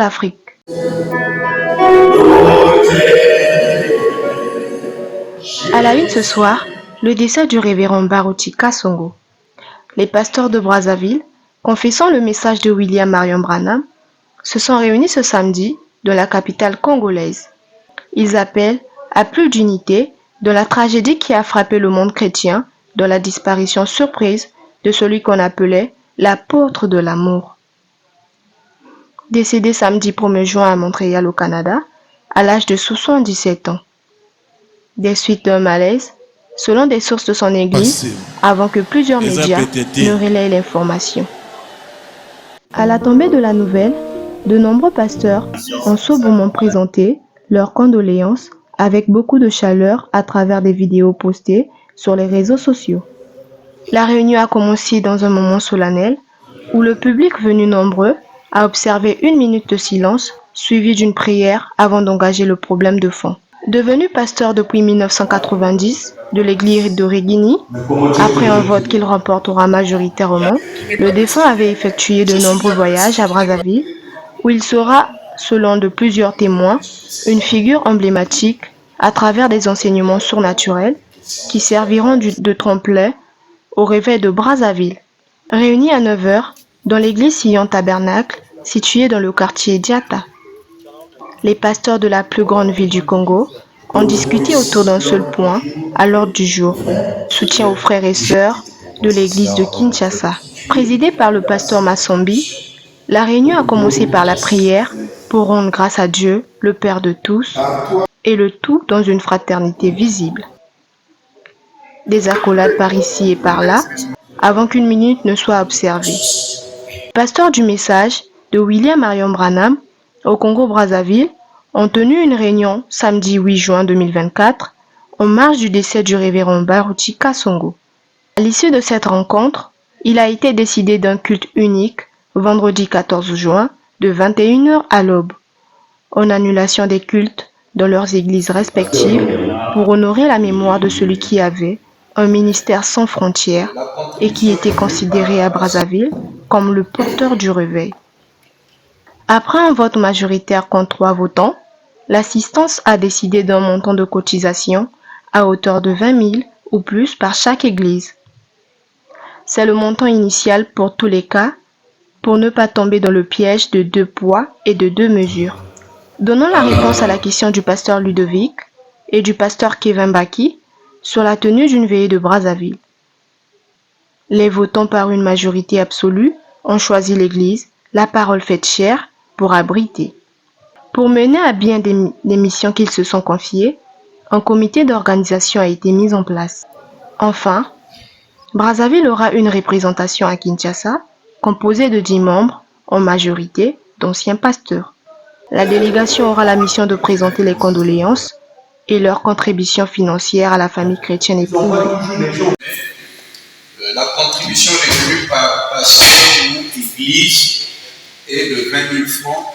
l'Afrique. À la une ce soir, le décès du révérend Baruti Kasongo. Les pasteurs de Brazzaville, confessant le message de William Marion Branham, se sont réunis ce samedi dans la capitale congolaise. Ils appellent à plus d'unité dans la tragédie qui a frappé le monde chrétien dans la disparition surprise de celui qu'on appelait l'apôtre de l'amour. Décédé samedi 1er juin à Montréal au Canada, à l'âge de 77 ans. Des suites d'un malaise, selon des sources de son église, avant que plusieurs médias ne relaient l'information. À la tombée de la nouvelle, de nombreux pasteurs ont sobrement présenté leurs condoléances avec beaucoup de chaleur à travers des vidéos postées sur les réseaux sociaux. La réunion a commencé dans un moment solennel où le public venu nombreux a observé 1 minute de silence suivie d'une prière avant d'engager le problème de fond. Devenu pasteur depuis 1990 de l'église de Regini, après un vote qu'il remportera majoritairement, le défunt avait effectué de nombreux voyages à Brazzaville, où il sera, selon de plusieurs témoins, une figure emblématique à travers des enseignements surnaturels qui serviront de tremplin au réveil de Brazzaville. Réunis à 9h dans l'église Sion Tabernacle, située dans le quartier Diata. Les pasteurs de la plus grande ville du Congo ont discuté autour d'un seul point à l'ordre du jour, soutien aux frères et sœurs de l'église de Kinshasa. Présidée par le pasteur Massombi, la réunion a commencé par la prière pour rendre grâce à Dieu, le Père de tous, et le tout dans une fraternité visible. Des accolades par ici et par là, avant qu'une minute ne soit observée. Pasteurs du message de William Marion Branham au Congo-Brazzaville ont tenu une réunion samedi 8 juin 2024 en marge du décès du révérend Baruti Kasongo. À l'issue de cette rencontre, il a été décidé d'un culte unique vendredi 14 juin de 21h à l'aube, en annulation des cultes dans leurs églises respectives pour honorer la mémoire de celui qui avait un ministère sans frontières et qui était considéré à Brazzaville comme le porteur du réveil. Après un vote majoritaire contre 3 votants, l'assistance a décidé d'un montant de cotisation à hauteur de 20 000 ou plus par chaque église. C'est le montant initial pour tous les cas, pour ne pas tomber dans le piège de 2 poids et de 2 mesures. Donnons la réponse à la question du pasteur Ludovic et du pasteur Kevin Baki sur la tenue d'une veillée de Brazzaville. Les votants par une majorité absolue ont choisi l'église, la parole faite chère, pour abriter. Pour mener à bien des missions qu'ils se sont confiées, un comité d'organisation a été mis en place. Enfin, Brazzaville aura une représentation à Kinshasa, composée de 10 membres, en majorité d'anciens pasteurs. La délégation aura la mission de présenter les condoléances et leur contribution financière à la famille chrétienne éprouvée. La contribution retenue par pasteur ou église est de 20 000 francs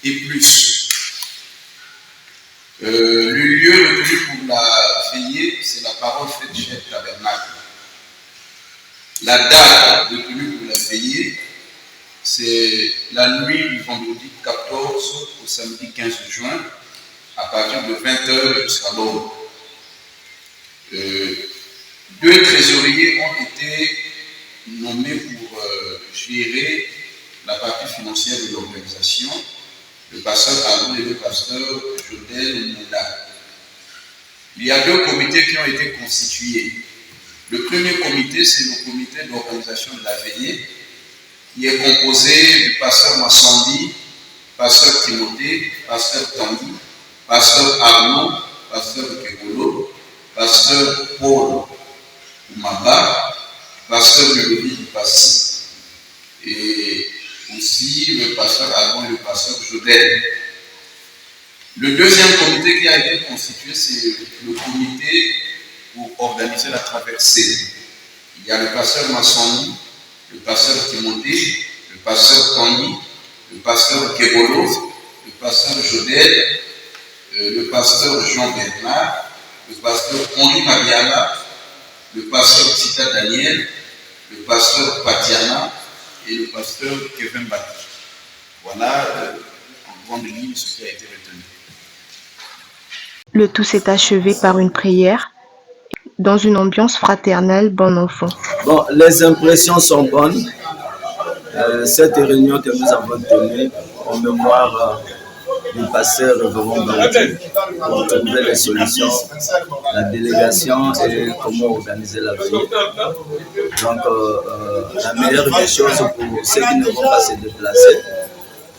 et plus. Le lieu retenu pour la veillée, c'est la parole faite chez le tabernacle. La date retenue pour la veillée, c'est la nuit du vendredi 14 au samedi 15 juin, à partir de 20h jusqu'à l'aube. 2 trésoriers ont été nommés pour gérer la partie financière de l'organisation, le pasteur Arnaud et le pasteur Jodel Moula. Il y a 2 comités qui ont été constitués. Le premier comité, c'est le comité d'organisation de la veillée, qui est composé du pasteur Massandi, pasteur Timothée, pasteur Tanguy, pasteur Arnaud, pasteur Kegolo, pasteur Paul Oumaba, pasteur Ludovic Passy, et aussi le pasteur Arnaud et le pasteur Jodel. Le deuxième comité qui a été constitué, c'est le comité pour organiser la traversée. Il y a le pasteur Massoni, le pasteur Timothée, le pasteur Tanguy, le pasteur Kebolo, le pasteur Jodel, le pasteur Jean Bernard, le pasteur Henri Mariana, le pasteur Tita Daniel, le pasteur Patiana et le pasteur Kevin Baki. Voilà en grande ligne ce qui a été retenu. Le tout s'est achevé par une prière dans une ambiance fraternelle bon enfant. Bon, les impressions sont bonnes. Cette réunion que nous avons tenue en mémoire du pasteur Révérend Barouti pour trouver les solutions, la délégation et comment organiser la vie. Donc, la meilleure des choses pour ceux qui ne vont pas se déplacer,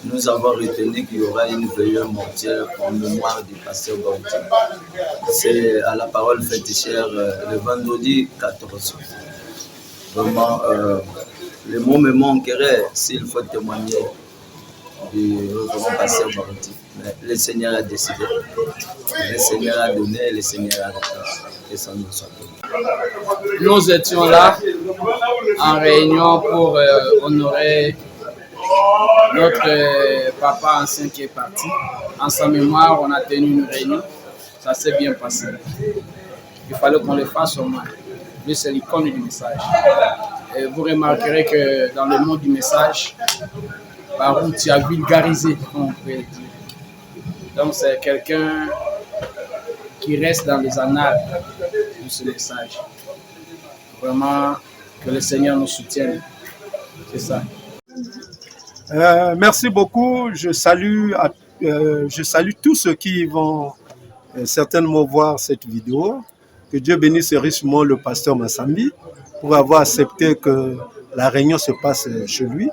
nous avons retenu qu'il y aura une veillée mortuaire en mémoire du pasteur Barouti. C'est à la parole fétichère le vendredi 14. Vraiment, le mot me manquerait s'il faut témoigner du révérend pasteur Barouti. Mais le Seigneur a décidé, le Seigneur a donné et le Seigneur a répondu. Et ça nous soit donné. Nous étions là en réunion pour honorer notre papa ancien qui est parti. En sa mémoire, on a tenu une réunion. Ça s'est bien passé. Il fallait qu'on le fasse au moins. Lui, c'est l'icône du message. Et vous remarquerez que dans le mot du message, Barouti a vulgarisé, on peut dire. Donc, c'est quelqu'un qui reste dans les annales de ce message. Vraiment, que le Seigneur nous soutienne. C'est ça. Merci beaucoup. Je salue tous ceux qui vont certainement voir cette vidéo. Que Dieu bénisse richement le pasteur Massambi pour avoir accepté que la réunion se passe chez lui.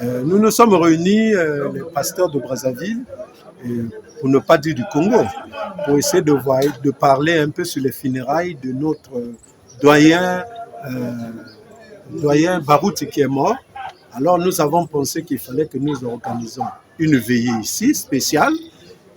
Nous nous sommes réunis, les pasteurs de Brazzaville, pour ne pas dire du Congo, pour essayer de parler un peu sur les funérailles de notre doyen Barouti qui est mort. Alors nous avons pensé qu'il fallait que nous organisions une veillée ici, spéciale,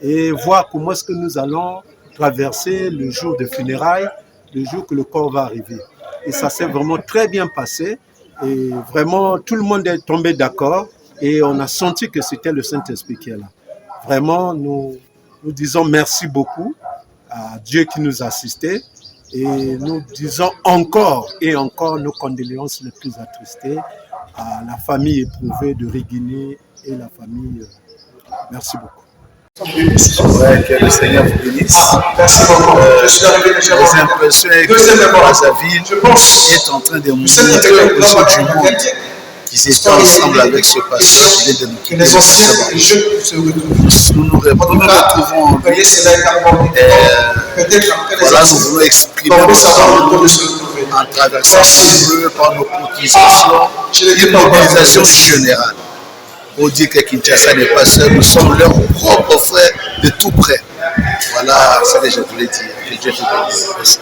et voir comment est-ce que nous allons traverser le jour de funérailles, le jour que le corps va arriver. Et ça s'est vraiment très bien passé, et vraiment tout le monde est tombé d'accord, et on a senti que c'était le Saint-Esprit qui est là. Vraiment, nous disons merci beaucoup à Dieu qui nous a assistés, et nous disons encore et encore nos condoléances les plus attristées à la famille éprouvée de Riguini et la famille. Merci beaucoup. Ouais, que le Seigneur vous bénisse. Merci beaucoup. Les impressions que Brazzaville est en train de mourir quelque chose du monde qui étaient ensemble avec ce pasteur qui vient de nous quitter. Nous nous retrouvons en lui. Voilà, nous voulons exprimer en traversant un peu par nos cotisations une mobilisation générale. Pour dire que Kinshasa n'est pas seul, nous sommes leurs propres frères de tout près. Voilà ce que je voulais dire. Que Dieu vous bénisse.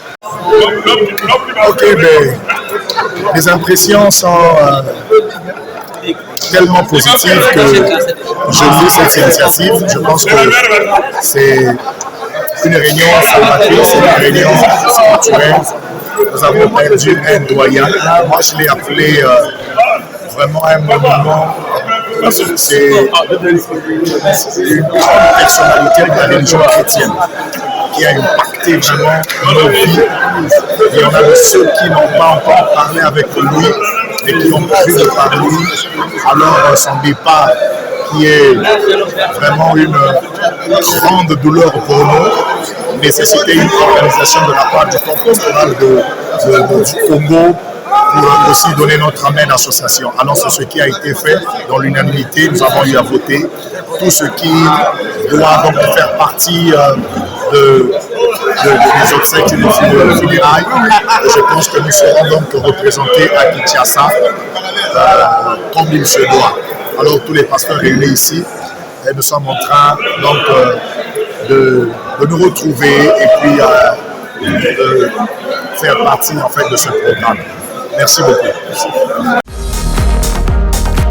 Ok, mais les impressions sont tellement positives que je loue cette initiative. Je pense que c'est une réunion formatrice, c'est une réunion culturelle. Nous avons perdu un doyen. Moi, je l'ai appelé vraiment un monument. C'est une grande personnalité de la religion chrétienne qui a impacté vraiment nos vies. Et on a de ceux qui n'ont pas encore parlé avec lui et qui ont prévu de parler. Alors son départ qui est vraiment une grande douleur pour nous nécessitait une organisation de la part du corps pastoral du Congo pour aussi donner notre amène association. Alors c'est ce qui a été fait dans l'unanimité. Nous avons eu à voter tout ce qui doit donc faire partie des obsèques et des funérailles. Je pense que nous serons donc représentés à Kinshasa comme il se doit. Alors tous les pasteurs réunis ici, et nous sommes en train donc de nous retrouver et puis de faire partie en fait de ce programme. Merci beaucoup.